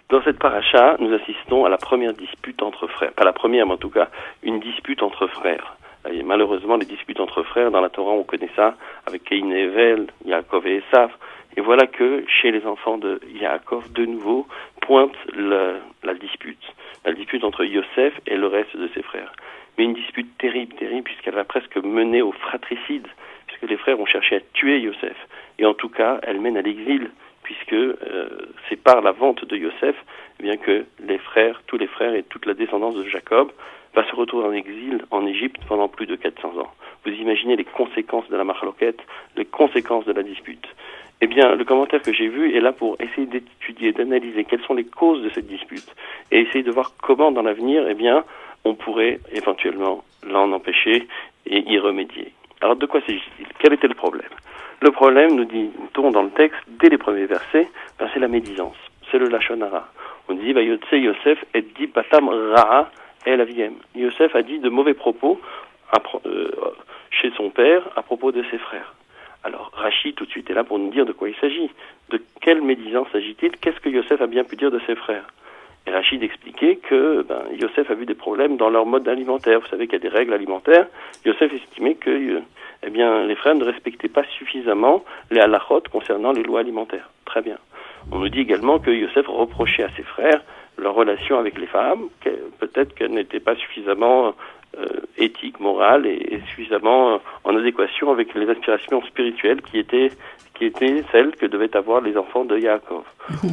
Dans cette paracha, nous assistons à la première dispute entre frères. Pas la première, mais en tout cas, une dispute entre frères. Et malheureusement, les disputes entre frères, dans la Torah, on connaît ça, avec Caïn et Hevel, Yaakov et Esav. Et voilà que, chez les enfants de Yaakov, de nouveau, pointe la dispute. La dispute entre Yosef et le reste de ses frères. Mais une dispute terrible, puisqu'elle va presque mener au fratricide, puisque les frères ont cherché à tuer Yosef. Et en tout cas, elle mène à l'exil, puisque c'est par la vente de Yosef, eh bien que les frères, tous les frères et toute la descendance de Jacob va se retrouver en exil en Égypte pendant plus de 400 ans. Vous imaginez les conséquences de la marloquette, les conséquences de la dispute. Eh bien, le commentaire que j'ai vu est là pour essayer d'étudier, d'analyser quelles sont les causes de cette dispute et essayer de voir comment, dans l'avenir, eh bien, on pourrait éventuellement l'en empêcher et y remédier. Alors, de quoi s'agit-il? Quel était le problème? Le problème, nous dit-on dans le texte, dès les premiers versets, c'est la médisance, c'est le lachon hara. On dit, Vayotse Yosef et dit batam ra'a el aviem. Yosef a dit de mauvais propos chez son père à propos de ses frères. Alors, Rachi, tout de suite, est là pour nous dire de quoi il s'agit. De quelle médisance s'agit-il? Qu'est-ce que Yosef a bien pu dire de ses frères? Et Rachid expliquait que Yosef a vu des problèmes dans leur mode alimentaire. Vous savez qu'il y a des règles alimentaires. Yosef estimait que les frères ne respectaient pas suffisamment les halachot concernant les lois alimentaires. Très bien. On nous dit également que Yosef reprochait à ses frères leur relation avec les femmes, peut-être qu'elle n'était pas suffisamment éthique, morale et suffisamment en adéquation avec les aspirations spirituelles qui étaient celles que devaient avoir les enfants de Yaakov.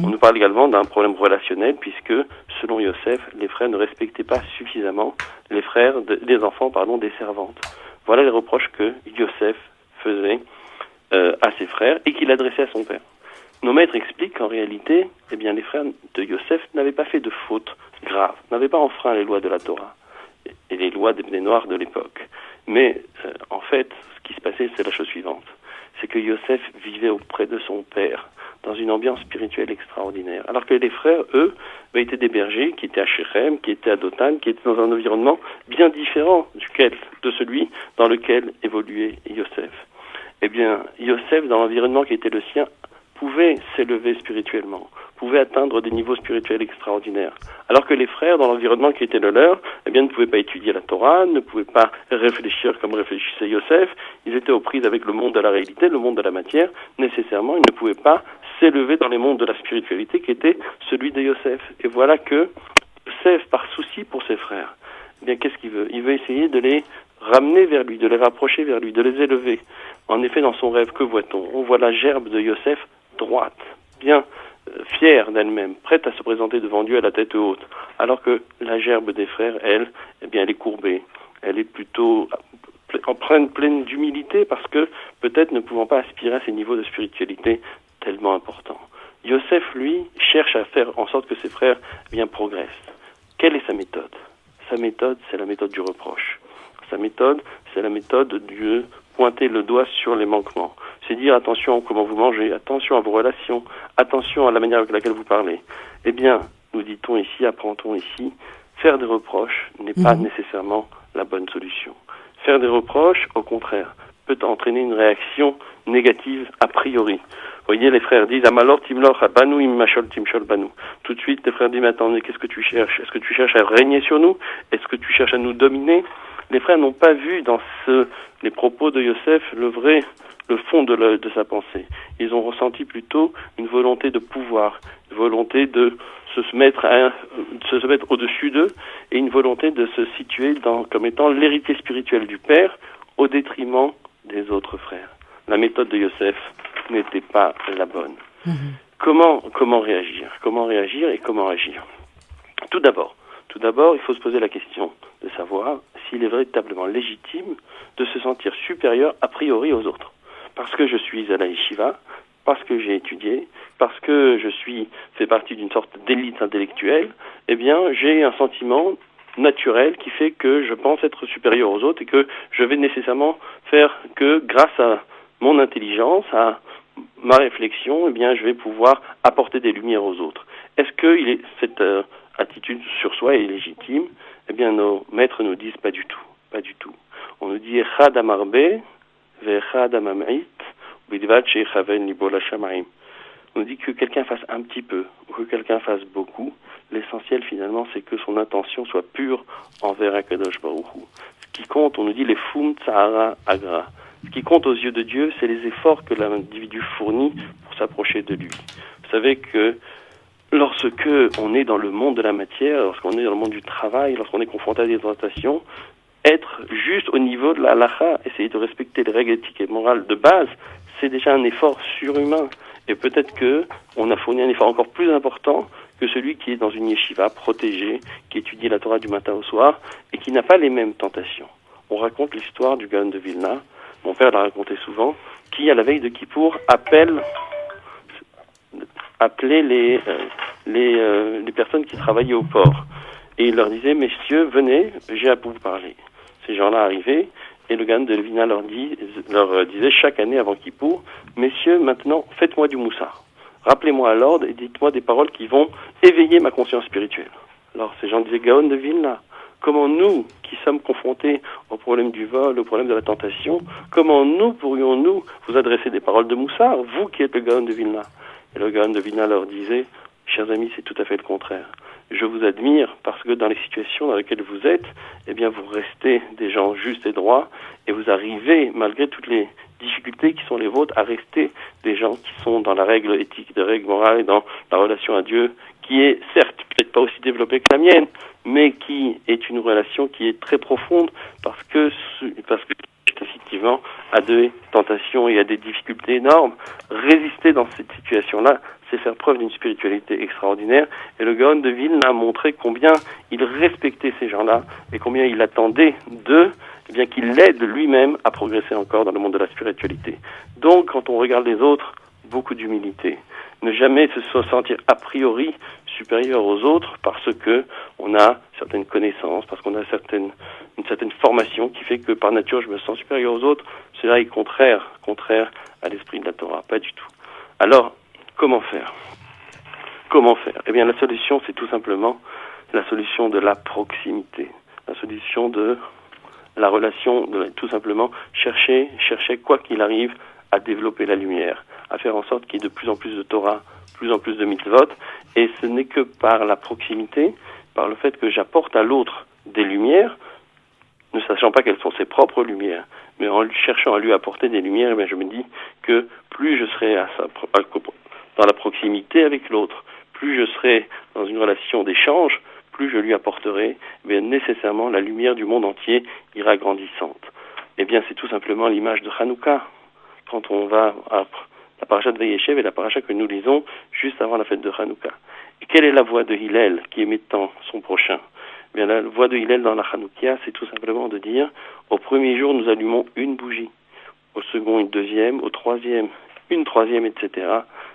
On nous parle également d'un problème relationnel puisque, selon Yosef, les frères ne respectaient pas suffisamment les enfants des servantes. Voilà les reproches que Yosef faisait à ses frères et qu'il adressait à son père. Nos maîtres expliquent qu'en réalité, les frères de Yosef n'avaient pas fait de faute grave, n'avaient pas enfreint les lois de la Torah et les lois des Noirs de l'époque. Mais en fait, ce qui se passait, c'est la chose suivante. C'est que Yosef vivait auprès de son père, dans une ambiance spirituelle extraordinaire. Alors que les frères, eux, étaient des bergers, qui étaient à Shechem, qui étaient à Dothan, qui étaient dans un environnement bien différent de celui dans lequel évoluait Yosef. Eh bien, Yosef, dans l'environnement qui était le sien, pouvait s'élever spirituellement, pouvait atteindre des niveaux spirituels extraordinaires. Alors que les frères, dans l'environnement qui était le leur, ne pouvaient pas étudier la Torah, ne pouvaient pas réfléchir comme réfléchissait Yosef. Ils étaient aux prises avec le monde de la réalité, le monde de la matière. Nécessairement, ils ne pouvaient pas s'élever dans les mondes de la spiritualité qui était celui de Yosef. Et voilà que Yosef, par souci pour ses frères, qu'est-ce qu'il veut? Il veut essayer de les ramener vers lui, de les rapprocher vers lui, de les élever. En effet, dans son rêve, que voit-on? On voit la gerbe de Yosef droite, bien fière d'elle-même, prête à se présenter devant Dieu à la tête haute, alors que la gerbe des frères, elle est courbée. Elle est plutôt pleine d'humilité parce que peut-être ne pouvant pas aspirer à ces niveaux de spiritualité tellement importants. Yosef, lui, cherche à faire en sorte que ses frères progressent. Quelle est sa méthode? Sa méthode, c'est la méthode du reproche. Sa méthode, c'est la méthode de pointer le doigt sur les manquements. C'est dire attention à comment vous mangez, attention à vos relations, attention à la manière avec laquelle vous parlez. Eh bien, nous dit-on ici, apprend-on ici, faire des reproches n'est pas nécessairement la bonne solution. Faire des reproches, au contraire, peut entraîner une réaction négative a priori. Vous voyez, les frères disent Amalor timlor banu immachol timshol banu. Tout de suite, les frères disent mais attendez, qu'est-ce que tu cherches? Est-ce que tu cherches à régner sur nous? Est-ce que tu cherches à nous dominer? Les frères n'ont pas vu dans les propos de Yosef le fond de sa pensée. Ils ont ressenti plutôt une volonté de pouvoir, une volonté de se mettre au-dessus d'eux et une volonté de se situer comme étant l'héritier spirituel du père au détriment des autres frères. La méthode de Yosef n'était pas la bonne. Comment réagir? Comment réagir et comment agir? Tout d'abord, il faut se poser la question de savoir s'il est véritablement légitime de se sentir supérieur a priori aux autres. Parce que je suis à la yeshiva, parce que j'ai étudié, parce que fais partie d'une sorte d'élite intellectuelle, j'ai un sentiment naturel qui fait que je pense être supérieur aux autres et que je vais nécessairement faire que grâce à mon intelligence, à ma réflexion, je vais pouvoir apporter des lumières aux autres. Est-ce que cette attitude sur soi est légitime? Nos maîtres nous disent pas du tout. On nous dit Echad amarbe ve'echad amam'it bilvad she'ichaven libo l'shamayim. On nous dit que quelqu'un fasse un petit peu ou que quelqu'un fasse beaucoup. L'essentiel finalement, c'est que son intention soit pure envers Akadosh Baruch Hu. Ce qui compte, on nous dit les fum tsahara agra. Ce qui compte aux yeux de Dieu, c'est les efforts que l'individu fournit pour s'approcher de lui. Vous savez que lorsque on est dans le monde de la matière, lorsqu'on est dans le monde du travail, lorsqu'on est confronté à des tentations, être juste au niveau de la halakha, essayer de respecter les règles éthiques et morales de base, c'est déjà un effort surhumain. Et peut-être que on a fourni un effort encore plus important que celui qui est dans une yeshiva protégée, qui étudie la Torah du matin au soir et qui n'a pas les mêmes tentations. On raconte l'histoire du Gaon de Vilna, mon père l'a raconté souvent, qui à la veille de Kippour appelait les personnes qui travaillaient au port. Et il leur disait, messieurs, venez, j'ai à vous parler. Ces gens-là arrivaient, et le Gaon de Vilna leur disait chaque année avant Kippour, messieurs, maintenant, faites-moi du moussard. Rappelez-moi à l'ordre et dites-moi des paroles qui vont éveiller ma conscience spirituelle. Alors ces gens disaient, Gaon de Vilna, comment nous, qui sommes confrontés au problème du vol, au problème de la tentation, comment nous pourrions-nous vous adresser des paroles de moussard, vous qui êtes le Gaon de Vilna? Et le Gaon de Vilna leur disait, chers amis, c'est tout à fait le contraire. Je vous admire parce que dans les situations dans lesquelles vous êtes, eh bien, vous restez des gens justes et droits et vous arrivez, malgré toutes les difficultés qui sont les vôtres, à rester des gens qui sont dans la règle éthique, des règles morales, et dans la relation à Dieu, qui est certes peut-être pas aussi développée que la mienne, mais qui est une relation qui est très profonde parce que effectivement à des tentations et à des difficultés énormes. Résister dans cette situation-là, c'est faire preuve d'une spiritualité extraordinaire. Et le Gaon de Vilna a montré combien il respectait ces gens-là et combien il attendait d'eux, eh bien qu'il l'aide lui-même à progresser encore dans le monde de la spiritualité. Donc, quand on regarde les autres, beaucoup d'humilité. Ne jamais se sentir a priori supérieur aux autres parce que on a certaines connaissances, parce qu'on a une certaine formation qui fait que par nature je me sens supérieur aux autres. Cela est contraire à l'esprit de la Torah, pas du tout. Alors, comment faire? Eh bien, la solution, c'est tout simplement la solution de la proximité, la solution de la relation, tout simplement chercher, quoi qu'il arrive, à développer la lumière, à faire en sorte qu'il y ait de plus en plus de Torah, plus en plus de mitzvot, et ce n'est que par la proximité, par le fait que j'apporte à l'autre des lumières, ne sachant pas quelles sont ses propres lumières, mais en cherchant à lui apporter des lumières, eh bien je me dis que plus je serai dans la proximité avec l'autre, plus je serai dans une relation d'échange, plus je lui apporterai, eh bien nécessairement la lumière du monde entier ira grandissante. Eh bien c'est tout simplement l'image de Hanouka. Quand on va à la paracha de Vayeshev et la paracha que nous lisons juste avant la fête de Hanouka. Et quelle est la voix de Hillel qui émet tant son prochain? Eh bien, la voix de Hillel dans la Hanoukia, c'est tout simplement de dire, au premier jour, nous allumons une bougie, au second, une deuxième, au troisième, une troisième, etc.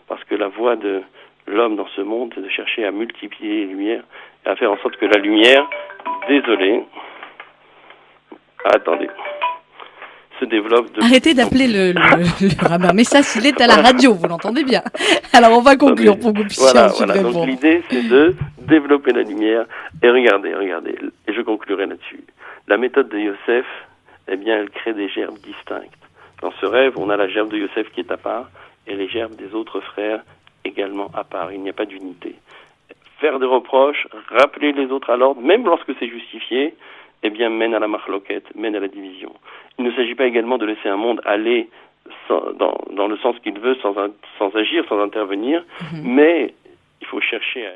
Parce que la voix de l'homme dans ce monde, c'est de chercher à multiplier les lumières et à faire en sorte que la lumière, attendez, se développe de... Arrêtez d'appeler le rabbin Messas, il est à la radio, vous l'entendez bien. Alors on va conclure pour que vous puissiez ensuite répondre. Donc l'idée c'est de développer la lumière et regardez, et je conclurai là-dessus. La méthode de Yosef, eh bien elle crée des gerbes distinctes. Dans ce rêve, on a la gerbe de Yosef qui est à part et les gerbes des autres frères également à part. Il n'y a pas d'unité. Faire des reproches, rappeler les autres à l'ordre, même lorsque c'est justifié, eh bien, mène à la marloquette, mène à la division. Il ne s'agit pas également de laisser un monde aller dans le sens qu'il veut, sans agir, sans intervenir, mais il faut chercher à...